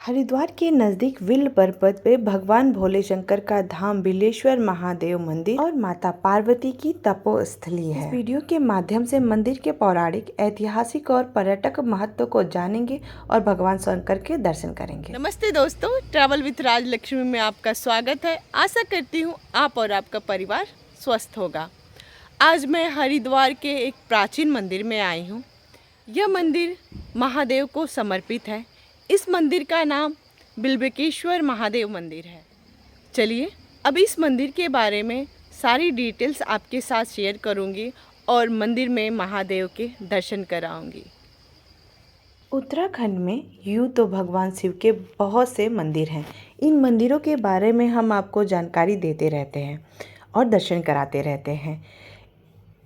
हरिद्वार के नजदीक विल्ल पर्वत पे भगवान भोले शंकर का धाम बिल्वेश्वर महादेव मंदिर और माता पार्वती की तपोस्थली है। इस वीडियो के माध्यम से मंदिर के पौराणिक, ऐतिहासिक और पर्यटक महत्व को जानेंगे और भगवान शंकर के दर्शन करेंगे। नमस्ते दोस्तों, ट्रैवल विद राजलक्ष्मी में आपका स्वागत है। आशा करती हूँ आप और आपका परिवार स्वस्थ होगा। आज मैं हरिद्वार के एक प्राचीन मंदिर में आई हूँ। यह मंदिर महादेव को समर्पित है। इस मंदिर का नाम बिल्वेश्वर महादेव मंदिर है। चलिए अब इस मंदिर के बारे में सारी डिटेल्स आपके साथ शेयर करूंगी और मंदिर में महादेव के दर्शन कराऊंगी। उत्तराखंड में यूँ तो भगवान शिव के बहुत से मंदिर हैं। इन मंदिरों के बारे में हम आपको जानकारी देते रहते हैं और दर्शन कराते रहते हैं।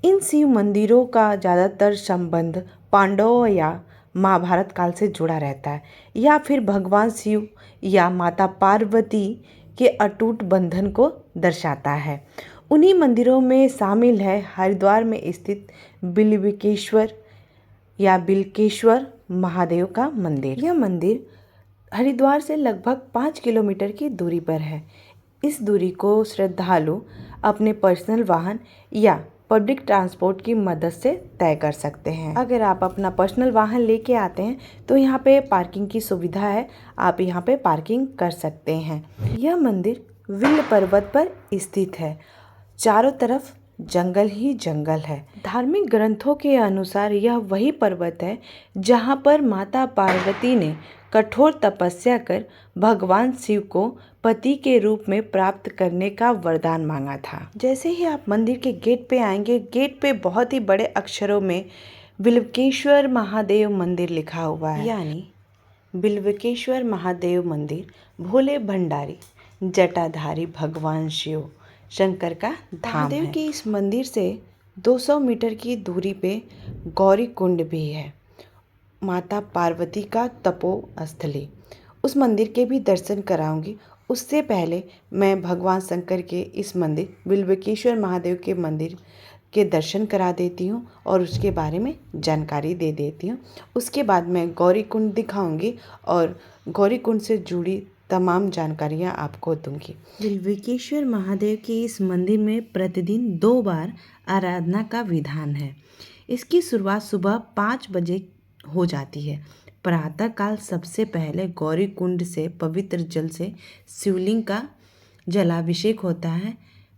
इन शिव मंदिरों का ज़्यादातर संबंध पांडवों या महाभारत काल से जुड़ा रहता है या फिर भगवान शिव या माता पार्वती के अटूट बंधन को दर्शाता है। उन्हीं मंदिरों में शामिल है हरिद्वार में स्थित बिल्वेश्वर या बिल्वेश्वर महादेव का मंदिर। यह मंदिर हरिद्वार से लगभग 5 किलोमीटर की दूरी पर है। इस दूरी को श्रद्धालु अपने पर्सनल वाहन या पब्लिक ट्रांसपोर्ट की मदद से तय कर सकते हैं। अगर आप अपना पर्सनल वाहन लेके आते हैं तो यहाँ पे पार्किंग की सुविधा है, आप यहाँ पे पार्किंग कर सकते हैं। यह मंदिर विल्ल पर्वत पर स्थित है। चारों तरफ जंगल ही जंगल है। धार्मिक ग्रंथों के अनुसार यह वही पर्वत है जहाँ पर माता पार्वती ने कठोर तपस्या कर भगवान शिव को पति के रूप में प्राप्त करने का वरदान मांगा था। जैसे ही आप मंदिर के गेट पे आएंगे, गेट पे बहुत ही बड़े अक्षरों में बिल्वेश्वर महादेव मंदिर लिखा हुआ है, यानी बिल्वेश्वर महादेव मंदिर भोले भंडारी जटाधारी भगवान शिव शंकर का धाम है। के इस मंदिर से 200 मीटर की दूरी पे गौरी कुंड भी है, माता पार्वती का तपोस्थली। उस मंदिर के भी दर्शन कराऊंगी। उससे पहले मैं भगवान शंकर के इस मंदिर बिल्वेश्वर महादेव के मंदिर के दर्शन करा देती हूँ और उसके बारे में जानकारी दे देती हूँ। उसके बाद मैं गौरी कुंड दिखाऊंगी और गौरी कुंड से जुड़ी तमाम जानकारियाँ आपको दूंगी। बिल्वेश्वर महादेव के इस मंदिर में प्रतिदिन 2 बार आराधना का विधान है। इसकी शुरुआत सुबह 5 बजे हो जाती है। प्रातः काल सबसे पहले गौरी कुंड से पवित्र जल से शिवलिंग का जलाभिषेक होता है।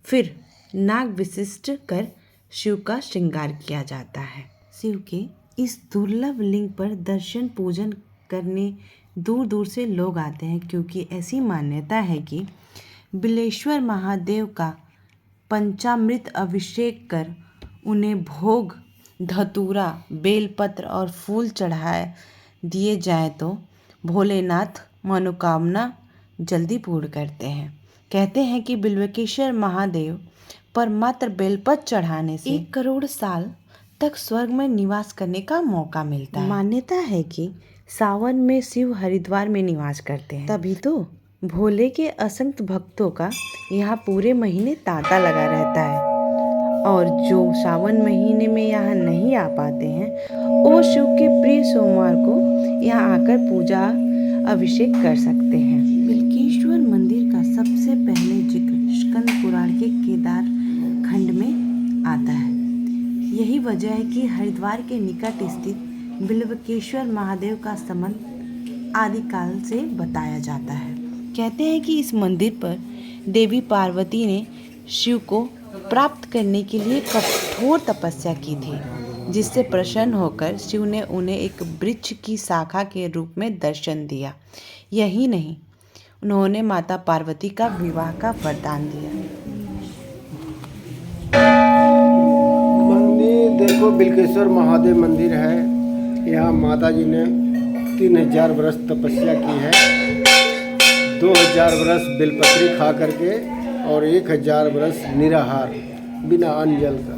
फिर नाग विशिष्ट कर शिव का श्रृंगार किया जाता है। शिव के इस दुर्लभ लिंग पर दर्शन पूजन करने दूर दूर से लोग आते हैं, क्योंकि ऐसी मान्यता है कि बिल्वेश्वर महादेव का पंचामृत अभिषेक कर उन्हें भोग धतूरा, बेलपत्र और फूल चढ़ाए दिए जाए तो भोलेनाथ मनोकामना जल्दी पूर्ण करते हैं। कहते हैं कि बिल्वेश्वर महादेव पर मात्र बेलपत्र चढ़ाने से 1 करोड़ साल तक स्वर्ग में निवास करने का मौका मिलता है। मान्यता है कि सावन में शिव हरिद्वार में निवास करते हैं, तभी तो भोले के असंख्य भक्तों का यहाँ पूरे महीने तांता लगा रहता है। और जो सावन महीने में यहाँ नहीं आ पाते हैं, वो शिव के प्रिय सोमवार को यहाँ आकर पूजा अभिषेक कर सकते हैं। बिल्वेश्वर मंदिर का सबसे पहले जिक्र स्कंद पुराण के केदार खंड में आता है। यही वजह है कि हरिद्वार के निकट स्थित बिल्वेश्वर महादेव का संबंध आदिकाल से बताया जाता है। कहते हैं कि इस मंदिर पर देवी पार्वती ने शिव को प्राप्त करने के लिए कठोर तपस्या की थी, जिससे प्रसन्न होकर शिव ने उन्हें एक वृक्ष की शाखा के रूप में दर्शन दिया। यही नहीं, उन्होंने माता पार्वती का विवाह का वरदान दिया। मंदिर देखो, बिल्वेश्वर महादेव मंदिर है। यहाँ माता जी ने 3000 वर्ष तपस्या की है। 2000 वर्ष बेलपत्री खा करके और 1000 वर्ष निराहार बिना अन्न जल का,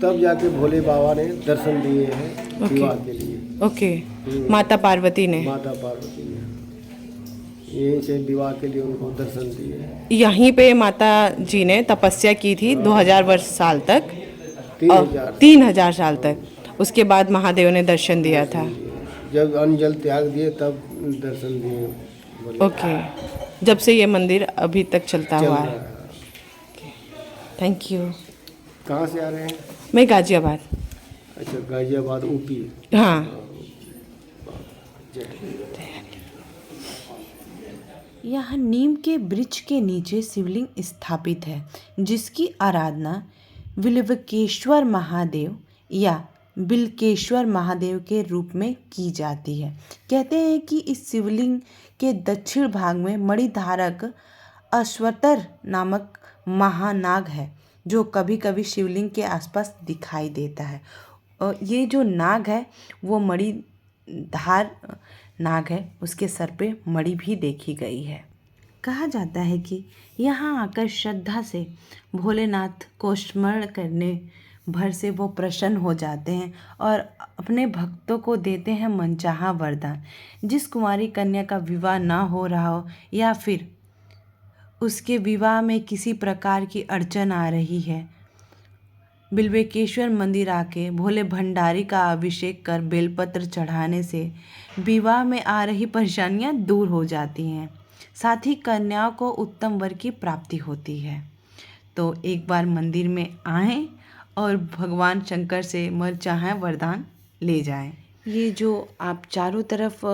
तब जाके भोले बाबा ने दर्शन दिए हैं विवाह के लिए। माता पार्वती ने यहीं से विवाह के लिए उनको दर्शन दिए। यहीं पे माता जी ने तपस्या की थी 2000 वर्ष साल तक, 3000 साल तक। उसके बाद महादेव ने दर्शन दिया था। जब अन्न जल त्याग दिए तब दर्शन दिए बोले। ओके, जब से ये मंदिर अभी तक चलता चल हुआ रहा है। है। Thank you. कहाँ से आ रहे हैं? मैं गाजियाबाद। अच्छा, गाजियाबाद यूपी। हाँ। जय यहाँ नीम के वृक्ष के नीचे शिवलिंग स्थापित है जिसकी आराधना विल्वकेश्वर महादेव या बिल्केश्वर महादेव के रूप में की जाती है। कहते हैं कि इस शिवलिंग के दक्षिण भाग में मणिधारक अश्वतर नामक महानाग है जो कभी कभी शिवलिंग के आसपास दिखाई देता है। और ये जो नाग है वो मणिधार नाग है, उसके सर पे मणि भी देखी गई है। कहा जाता है कि यहाँ आकर श्रद्धा से भोलेनाथ को स्मरण करने भर से वो प्रसन्न हो जाते हैं और अपने भक्तों को देते हैं मनचाहा वरदान। जिस कुंवारी कन्या का विवाह ना हो रहा हो या फिर उसके विवाह में किसी प्रकार की अड़चन आ रही है, बिल्वेकेश्वर मंदिर आके भोले भंडारी का अभिषेक कर बेलपत्र चढ़ाने से विवाह में आ रही परेशानियां दूर हो जाती हैं, साथ ही कन्याओं को उत्तम वर की प्राप्ति होती है। तो एक बार मंदिर में आएं और भगवान शंकर से मन चाहे वरदान ले जाएं। ये जो आप चारों तरफ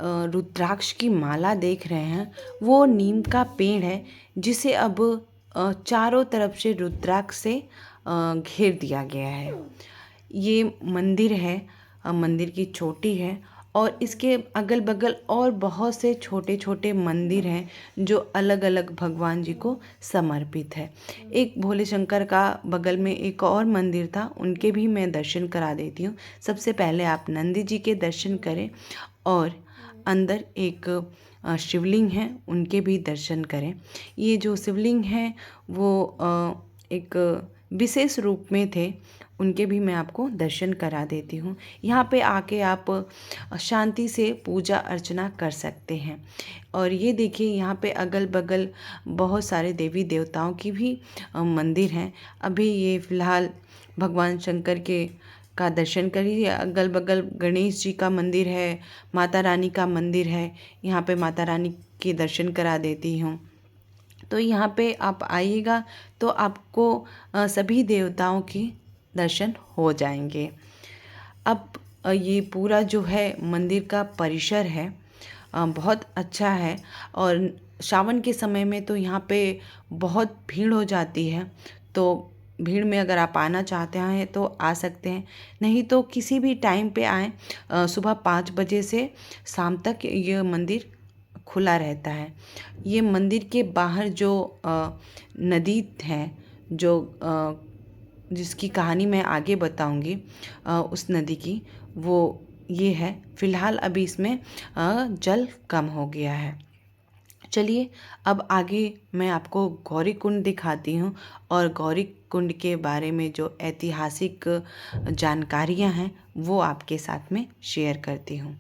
रुद्राक्ष की माला देख रहे हैं वो नीम का पेड़ है जिसे अब चारों तरफ से रुद्राक्ष से घेर दिया गया है। ये मंदिर है, मंदिर की चोटी है और इसके अगल बगल और बहुत से छोटे छोटे मंदिर हैं जो अलग अलग भगवान जी को समर्पित है। एक भोले शंकर का बगल में एक और मंदिर था, उनके भी मैं दर्शन करा देती हूँ। सबसे पहले आप नंदी जी के दर्शन करें और अंदर एक शिवलिंग है, उनके भी दर्शन करें। ये जो शिवलिंग है वो एक विशेष रूप में थे, उनके भी मैं आपको दर्शन करा देती हूँ। यहाँ पे आके आप शांति से पूजा अर्चना कर सकते हैं। और ये देखिए यहाँ पे अगल बगल बहुत सारे देवी देवताओं की भी मंदिर हैं। अभी ये फ़िलहाल भगवान शंकर के का दर्शन करिए। अगल बगल गणेश जी का मंदिर है, माता रानी का मंदिर है, यहाँ पे माता रानी के दर्शन करा देती हूँ। तो यहाँ पे आप आइएगा तो आपको सभी देवताओं की दर्शन हो जाएंगे। अब ये पूरा जो है मंदिर का परिसर है बहुत अच्छा है और सावन के समय में तो यहाँ पे बहुत भीड़ हो जाती है। तो भीड़ में अगर आप आना चाहते हैं तो आ सकते हैं, नहीं तो किसी भी टाइम पे आएँ। सुबह 5 बजे से शाम तक ये मंदिर खुला रहता है। ये मंदिर के बाहर जो नदी है जो जिसकी कहानी मैं आगे बताऊंगी उस नदी की, वो ये है। फ़िलहाल अभी इसमें जल कम हो गया है। चलिए अब आगे मैं आपको गौरी कुंड दिखाती हूँ और गौरी कुंड के बारे में जो ऐतिहासिक जानकारियाँ हैं वो आपके साथ में शेयर करती हूँ।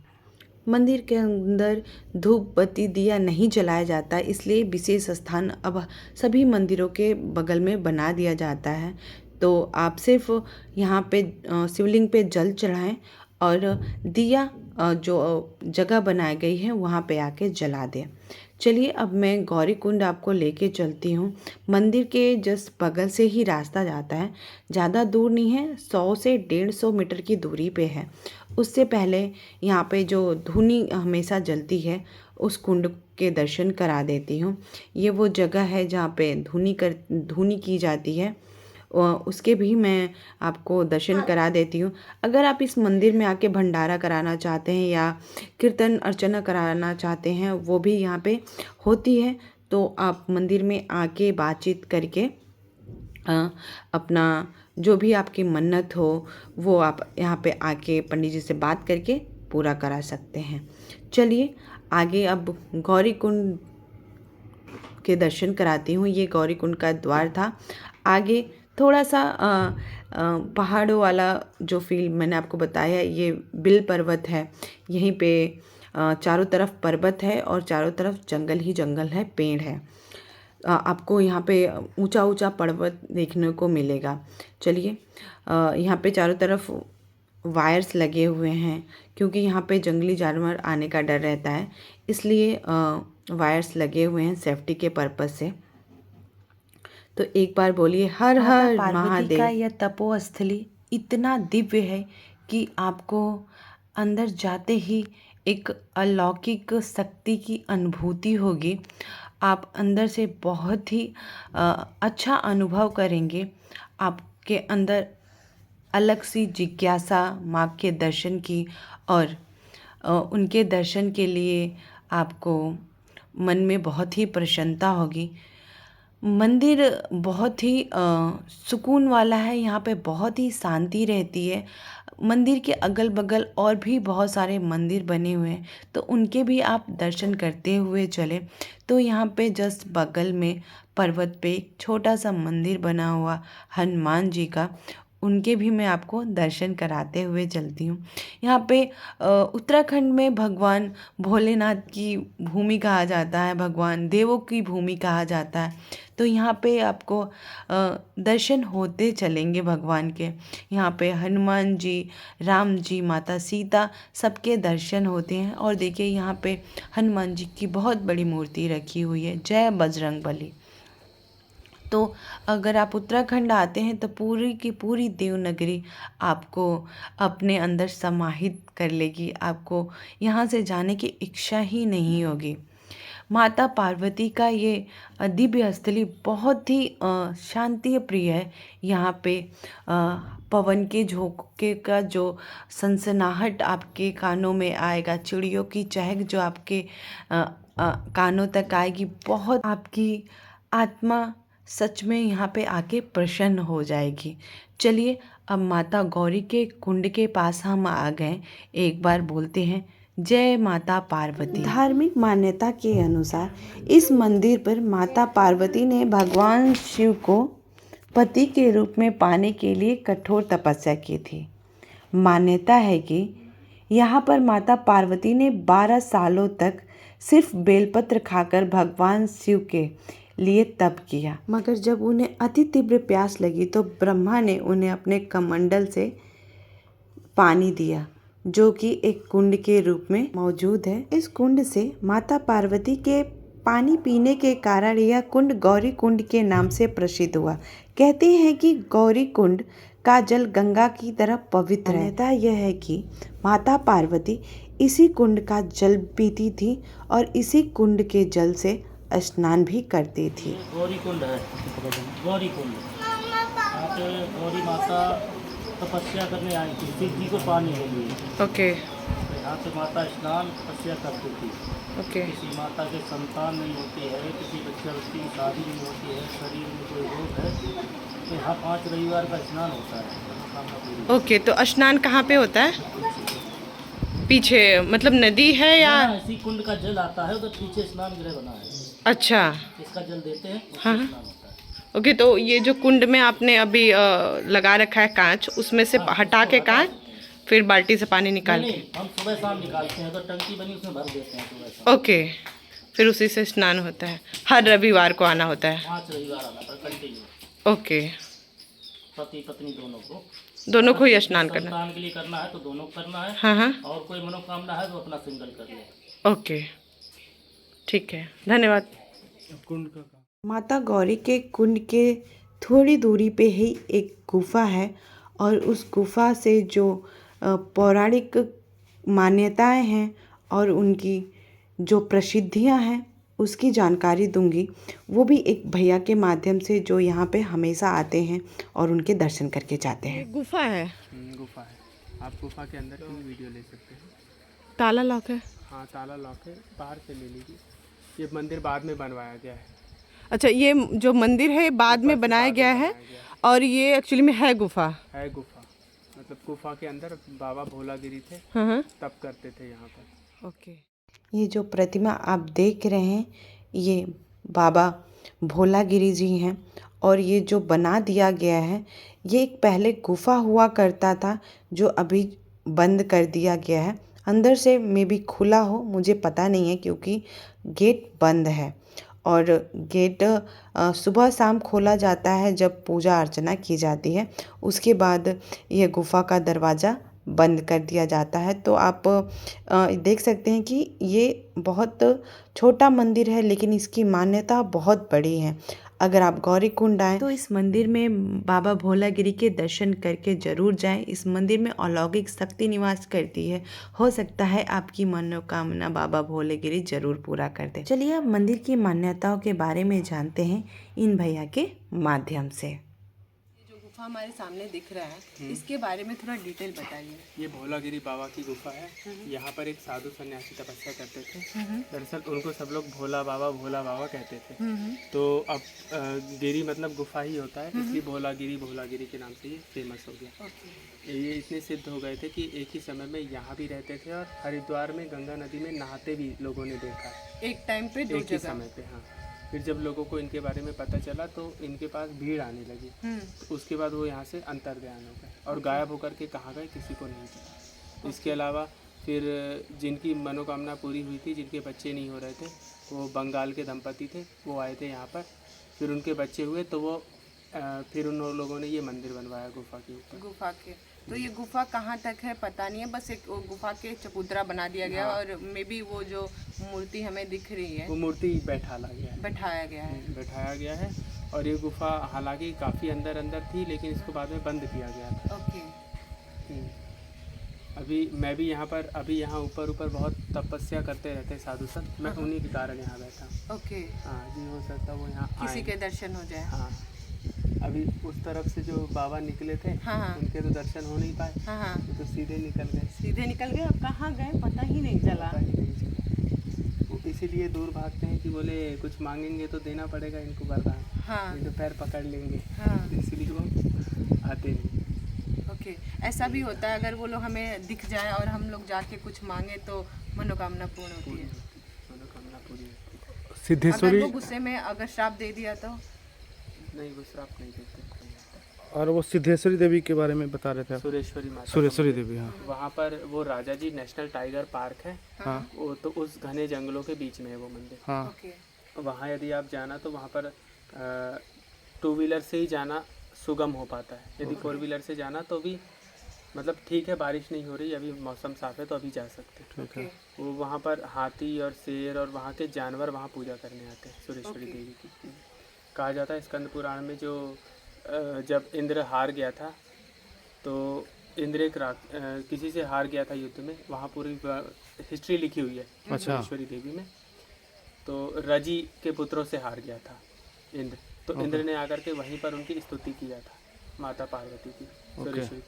मंदिर के अंदर धूप बत्ती दिया नहीं जलाया जाता, इसलिए विशेष स्थान अब सभी मंदिरों के बगल में बना दिया जाता है। तो आप सिर्फ यहाँ पे शिवलिंग पे जल चढ़ाएं और दिया जो जगह बनाई गई है वहाँ पे आके जला दें। चलिए अब मैं गौरी कुंड आपको लेके चलती हूँ। मंदिर के जस्ट बगल से ही रास्ता जाता है, ज़्यादा दूर नहीं है, 100 से 150 मीटर की दूरी पे है। उससे पहले यहाँ पे जो धूनी हमेशा जलती है उस कुंड के दर्शन करा देती हूँ। ये वो जगह है जहाँ पे धूनी की जाती है, उसके भी मैं आपको दर्शन करा देती हूँ। अगर आप इस मंदिर में आके भंडारा कराना चाहते हैं या कीर्तन अर्चना कराना चाहते हैं वो भी यहाँ पे होती है, तो आप मंदिर में आके बातचीत करके अपना जो भी आपकी मन्नत हो वो आप यहाँ पे आके पंडित जी से बात करके पूरा करा सकते हैं। चलिए आगे अब गौरी कुंड के दर्शन कराती हूँ। ये गौरी कुंड का द्वार था। आगे थोड़ा सा पहाड़ों वाला जो फील्ड मैंने आपको बताया, ये बिल पर्वत है। यहीं पे चारों तरफ पर्वत है और चारों तरफ जंगल ही जंगल है, पेड़ है। आपको यहाँ पे ऊंचा ऊंचा पर्वत देखने को मिलेगा। चलिए यहाँ पे चारों तरफ वायर्स लगे हुए हैं, क्योंकि यहाँ पे जंगली जानवर आने का डर रहता है, इसलिए वायर्स लगे हुए हैं सेफ्टी के पर्पस से। तो एक बार बोलिए हर हर महादेव। का यह तपोस्थली इतना दिव्य है कि आपको अंदर जाते ही एक अलौकिक शक्ति की अनुभूति होगी। आप अंदर से बहुत ही अच्छा अनुभव करेंगे। आपके अंदर अलग सी जिज्ञासा माँ के दर्शन की, और उनके दर्शन के लिए आपको मन में बहुत ही प्रसन्नता होगी। मंदिर बहुत ही सुकून वाला है, यहाँ पे बहुत ही शांति रहती है। मंदिर के अगल बगल और भी बहुत सारे मंदिर बने हुए हैं, तो उनके भी आप दर्शन करते हुए चले। तो यहाँ पे जस्ट बगल में पर्वत पे एक छोटा सा मंदिर बना हुआ हनुमान जी का, उनके भी मैं आपको दर्शन कराते हुए चलती हूँ। यहाँ पे उत्तराखंड में भगवान भोलेनाथ की भूमि कहा जाता है, भगवान देवों की भूमि कहा जाता है। तो यहाँ पे आपको दर्शन होते चलेंगे भगवान के। यहाँ पे हनुमान जी, राम जी, माता सीता सबके दर्शन होते हैं। और देखिए यहाँ पे हनुमान जी की बहुत बड़ी मूर्ति रखी हुई है, जय बजरंगबली। तो अगर आप उत्तराखंड आते हैं तो पूरी की पूरी देवनगरी आपको अपने अंदर समाहित कर लेगी, आपको यहाँ से जाने की इच्छा ही नहीं होगी। माता पार्वती का ये दिव्य स्थली बहुत ही शांति प्रिय है। यहाँ पे पवन के झोंके का जो सनसनाहट आपके कानों में आएगा, चिड़ियों की चहक जो आपके कानों तक आएगी, बहुत आपकी आत्मा सच में यहाँ पे आके प्रसन्न हो जाएगी। चलिए अब माता गौरी के कुंड के पास हम आ गए। एक बार बोलते हैं जय माता पार्वती। धार्मिक मान्यता के अनुसार इस मंदिर पर माता पार्वती ने भगवान शिव को पति के रूप में पाने के लिए कठोर तपस्या की थी। मान्यता है कि यहाँ पर माता पार्वती ने 12 सालों तक सिर्फ बेलपत्र खाकर भगवान शिव के लिए तप किया, मगर जब उन्हें अति तीव्र प्यास लगी तो ब्रह्मा ने उन्हें अपने कमंडल से पानी दिया, जो कि एक कुंड के रूप में मौजूद है। इस कुंड से माता पार्वती के पानी पीने के कारण यह कुंड गौरी कुंड के नाम से प्रसिद्ध हुआ। कहते हैं कि गौरी कुंड का जल गंगा की तरह पवित्र है। मान्यता यह है कि माता पार्वती इसी कुंड का जल पीती थी और इसी कुंड के जल से स्नान भी करती थी। गौरी कुंड है, गौरी कुंड। यहाँ पे गौरी माता तपस्या करने आई थी शिव जी को पाने के लिए। ओके यहाँ पे माता स्नान तपस्या करती थी। ओके किसी माता के संतान नहीं होती है, किसी बच्चे की शादी नहीं होती है, शरीर में कोई रोग है, तो यहाँ 5 रविवार का स्नान होता है, मनोकामना पूरी। ओके। तो स्नान कहाँ पे होता है? पीछे मतलब नदी है या? इसी कुंड का जल आता है, उधर पीछे स्नान गृह बना है। अच्छा, इसका जल देते हैं, हाँ। स्नान होता है। ओके। तो ये जो कुंड में आपने अभी लगा रखा है कांच, उसमें से हटा के कांच फिर बाल्टी से पानी निकाल के? नहीं, हम सुबह शाम निकालते हैं, तो टंकी बनी उसमें भर देते हैं सुबह शाम। ओके, फिर उसी से स्नान होता है। हर रविवार को आना होता है? 5 रविवार आना पर कंटिन्यू। ओके, पति पत्नी दोनों को ही स्नान करना? संतान के लिए करना है तो दोनों करना है। हाँ हाँ, और कोई मनोकामना है तो अपना सिंगल कर ले। ओके, ठीक है, धन्यवाद। कुंड का माता गौरी के कुंड के थोड़ी दूरी पे ही एक गुफा है, और उस गुफा से जो पौराणिक मान्यताएं हैं और उनकी जो प्रसिद्धियां हैं उसकी जानकारी दूंगी, वो भी एक भैया के माध्यम से जो यहाँ पे हमेशा आते हैं और उनके दर्शन करके जाते हैं। गुफा है? गुफा है। आप गुफा के अंदर की वीडियो ले सकते हैं। ताला लॉक है? हाँ, ताला लॉक है, बाहर से ले लीजिए। ये मंदिर बाद में बनवाया गया है। अच्छा, ये जो मंदिर है बाद में बनाया गया है, और ये एक्चुअली में है गुफा? है गुफा, मतलब गुफा के अंदर बाबा भोलागिरी थे, हाँ हाँ, तप करते थे यहाँ पर। ओके। ये जो प्रतिमा आप देख रहे हैं ये बाबा भोलागिरी जी हैं, और ये जो बना दिया गया है ये एक पहले गुफा हुआ करता था जो अभी बंद कर दिया गया है। अंदर से मे बी खुला हो, मुझे पता नहीं है, क्योंकि गेट बंद है, और गेट सुबह शाम खोला जाता है जब पूजा अर्चना की जाती है। उसके बाद ये गुफा का दरवाज़ा बंद कर दिया जाता है। तो आप देख सकते हैं कि ये बहुत छोटा मंदिर है, लेकिन इसकी मान्यता बहुत बड़ी है। अगर आप गौरीकुंड आएँ तो इस मंदिर में बाबा भोलागिरी के दर्शन करके ज़रूर जाएं। इस मंदिर में अलौकिक शक्ति निवास करती है। हो सकता है आपकी मनोकामना बाबा भोलेगिरी ज़रूर पूरा कर दे। चलिए अब मंदिर की मान्यताओं के बारे में जानते हैं इन भैया के माध्यम से। जो गुफा हमारे सामने दिख रहा है, इसके बारे में थोड़ा डिटेल बताइए। ये भोलागिरी बाबा की गुफा है। यहाँ पर एक साधु सन्यासी तपस्या करते थे। दरअसल उनको सब लोग भोला बाबा कहते थे। तो अब गिरी मतलब गुफा ही होता है, इसलिए भोलागिरी के नाम से ये फेमस हो गया। ये इतने सिद्ध हो गए थे कि एक ही समय में यहाँ भी रहते थे और हरिद्वार में गंगा नदी में नहाते भी लोगों ने देखा। एक टाइम पे दो एक ही जगह। समय पे, हाँ। फिर जब लोगों को इनके बारे में पता चला तो इनके पास भीड़ आने लगी। तो उसके बाद वो यहाँ से अंतर्ध्यान हो गए और गायब होकर के कहाँ गए किसी को नहीं पता। इसके अलावा फिर जिनकी मनोकामना पूरी हुई थी, जिनके बच्चे नहीं हो रहे थे, वो बंगाल के दंपति थे, वो आए थे यहाँ पर। फिर उनके बच्चे हुए तो वो फिर उन लोगों ने ये मंदिर बनवाया गुफा के ऊपर। गुफा के तो ये गुफा कहाँ तक है पता नहीं है, बस एक वो गुफा के चबूतरा बना दिया गया। हाँ। और मे बी वो जो मूर्ति हमें दिख रही है वो मूर्ति बैठाया गया है। बैठाया गया है। और ये गुफा हालांकि काफ़ी अंदर थी, लेकिन इसको बाद में बंद किया गया था। ओके। अभी मैं भी यहाँ पर यहाँ ऊपर बहुत तपस्या करते रहते हैं साधु संत। मैं उन्हीं के कारण यहाँ बैठा। ओके। हाँ जी, हो सकता वो यहाँ किसी आए। के दर्शन हो जाए। हाँ, अभी उस तरफ से जो बाबा निकले थे, हाँ। उनके तो दर्शन हो नहीं पाए। हाँ। वो तो सीधे निकल गए। सीधे निकल गए। अब कहाँ गए पता ही नहीं चला। पता ही नहीं चला। वो इसीलिए दूर भागते हैं कि बोले कुछ मांगेंगे तो देना पड़ेगा इनको वरदान। हाँ। नहीं तो पैर पकड़ लेंगे। हाँ। इसलिए वो आते नहीं। ओके। ऐसा भी होता है अगर वो लोग हमें दिख जाए और हम लोग जाके कुछ मांगे तो मनोकामना पूर्ण होती है। मनोकामना पूरी होती है। सिद्धेश्वरी अगर वो गुस्से में अगर श्राप दे दिया तो नहीं, वो श्राप नहीं देते। और वो सिद्धेश्वरी देवी के बारे में बता रहे थे आप? सुरेश्वरी माता। सुरेश्वरी देवी, हाँ। वहाँ पर वो राजा जी नेशनल टाइगर पार्क है। हाँ। वो तो उस घने जंगलों के बीच में है वो मंदिर। हाँ। ओके। वहाँ यदि आप जाना तो वहाँ पर 2 व्हीलर से ही जाना सुगम हो पाता है। यदि 4 व्हीलर से जाना तो भी मतलब ठीक है, बारिश नहीं हो रही, अभी मौसम साफ है तो अभी जा सकते हैं। ठीक है। वो वहाँ पर हाथी और शेर और वहाँ के जानवर वहाँ पूजा करने आते हैं सुरेश्वरी देवी की। कहा जाता है स्कंद पुराण में जो जब इंद्र हार गया था तो इंद्र किसी से हार गया था युद्ध में, वहाँ पूरी हिस्ट्री लिखी हुई है सुरेश्वरी देवी में। तो रजी के पुत्रों से हार गया था इंद्र, तो इंद्र ने आकर के वहीं पर उनकी स्तुति किया था माता पार्वती की, सुरेश्वरी।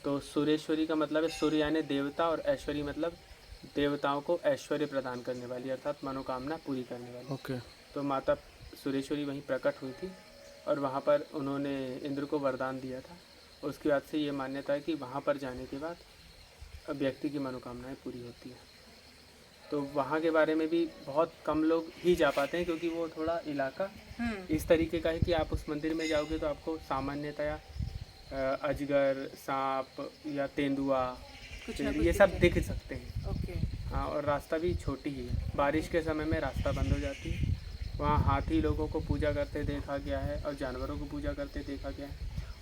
तो सुरेश्वरी का मतलब है सूर्य यानी देवता और ऐश्वरी मतलब देवताओं को ऐश्वर्य प्रदान करने वाली, अर्थात मनोकामना पूरी करने वाली। ओके। तो माता सुरेश्वरी वहीं प्रकट हुई थी और वहाँ पर उन्होंने इंद्र को वरदान दिया था। उसके बाद से ये मान्यता है कि वहाँ पर जाने के बाद व्यक्ति की मनोकामनाएं पूरी होती हैं। तो वहाँ के बारे में भी बहुत कम लोग ही जा पाते हैं क्योंकि वो थोड़ा इलाका इस तरीके का है कि आप उस मंदिर में जाओगे तो आपको सामान्यतया अजगर, सांप या तेंदुआ ये सब दिख सकते हैं। ओके। हाँ, और रास्ता भी छोटी ही है। बारिश के समय में रास्ता बंद हो जाती है। वहाँ हाथी लोगों को पूजा करते देखा गया है और जानवरों को पूजा करते देखा गया है।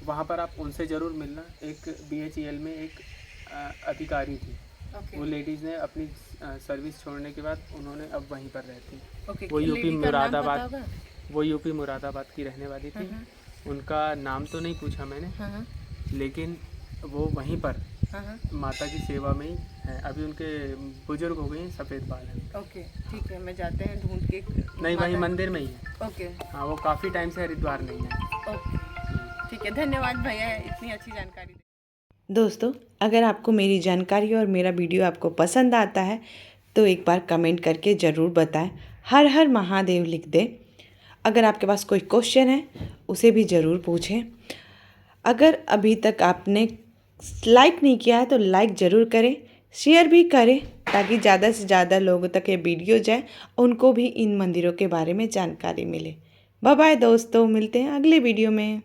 वहाँ पर आप उनसे ज़रूर मिलना। एक BHEL में एक अधिकारी थी, वो लेडीज़ ने अपनी सर्विस छोड़ने के बाद उन्होंने अब वहीं पर रहती हैं। वो यूपी मुरादाबाद की रहने वाली थी। उनका नाम तो नहीं पूछा मैंने, लेकिन वो वहीं पर माता की सेवा में ही है। अभी उनके बुजुर्ग हो गए, सफ़ेद बाल हैं। ओके, ठीक है, मैं जाते हैं ढूंढ के। नहीं, वहीं मंदिर में ही है। ओके। हाँ, वो काफ़ी टाइम से हरिद्वार नहीं है। ओके, ठीक है, धन्यवाद भैया इतनी अच्छी जानकारी। दोस्तों, अगर आपको मेरी जानकारी और मेरा वीडियो आपको पसंद आता है तो एक बार कमेंट करके ज़रूर बताएं। हर हर महादेव लिख दें। अगर आपके पास कोई क्वेश्चन है उसे भी ज़रूर पूछें। अगर अभी तक आपने लाइक नहीं किया है तो लाइक ज़रूर करें, शेयर भी करें ताकि ज़्यादा से ज़्यादा लोगों तक ये वीडियो जाए, उनको भी इन मंदिरों के बारे में जानकारी मिले। बाय बाय दोस्तों, मिलते हैं अगले वीडियो में।